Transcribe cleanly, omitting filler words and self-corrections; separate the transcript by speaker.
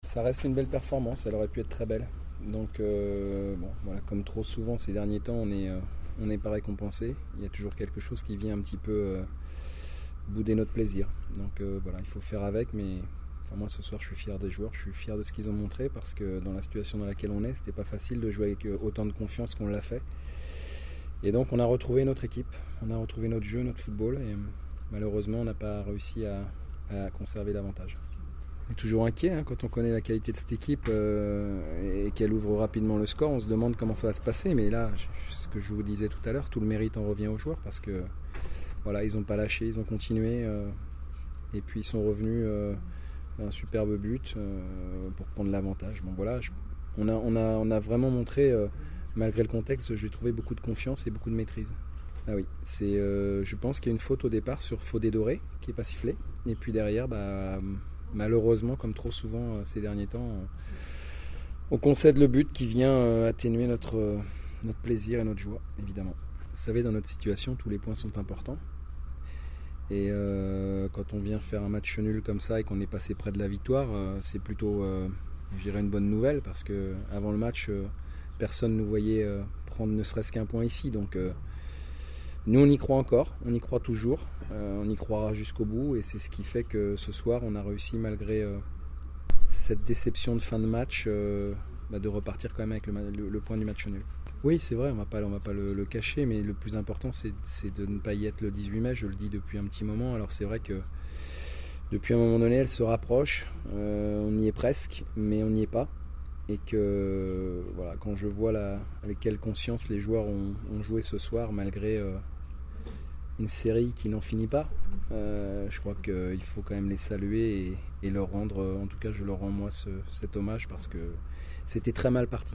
Speaker 1: Ça reste une belle performance, elle aurait pu être très belle. Donc, bon, voilà, comme trop souvent ces derniers temps, on n'est pas récompensé. Il y a toujours quelque chose qui vient un petit peu bouder notre plaisir. Donc, voilà, il faut faire avec, mais enfin, moi ce soir je suis fier des joueurs, je suis fier de ce qu'ils ont montré parce que dans la situation dans laquelle on est, c'était pas facile de jouer avec autant de confiance qu'on l'a fait. Et donc, on a retrouvé notre équipe, on a retrouvé notre jeu, notre football, et malheureusement, on n'a pas réussi à conserver l'avantage. On est toujours inquiet quand on connaît la qualité de cette équipe et qu'elle ouvre rapidement le score. On se demande comment ça va se passer. Mais là, ce que je vous disais tout à l'heure, tout le mérite en revient aux joueurs parce que voilà, ils n'ont pas lâché, ils ont continué et puis ils sont revenus un superbe but pour prendre l'avantage. Bon voilà, on a vraiment montré, malgré le contexte, j'ai trouvé beaucoup de confiance et beaucoup de maîtrise. Ah oui, je pense qu'il y a une faute au départ sur Fodé Doré qui n'est pas sifflé. Et puis derrière, malheureusement, comme trop souvent ces derniers temps, on concède le but qui vient atténuer notre plaisir et notre joie, évidemment. Vous savez, dans notre situation, tous les points sont importants. Et quand on vient faire un match nul comme ça et qu'on est passé près de la victoire, c'est plutôt, je dirais, une bonne nouvelle parce qu'avant le match, personne ne nous voyait prendre ne serait-ce qu'un point ici. Donc, nous, on y croit encore, on y croit toujours, on y croira jusqu'au bout et c'est ce qui fait que ce soir, on a réussi malgré cette déception de fin de match de repartir quand même avec le point du match nul. Oui, c'est vrai, on va pas le cacher, mais le plus important, c'est de ne pas y être le 18 mai, je le dis depuis un petit moment. Alors c'est vrai que depuis un moment donné, elle se rapproche, on y est presque, mais on n'y est pas. Et que voilà, quand je vois avec quelle conscience les joueurs ont joué ce soir, malgré une série qui n'en finit pas, je crois qu'il faut quand même les saluer et leur rendre, en tout cas je leur rends moi cet hommage parce que c'était très mal parti.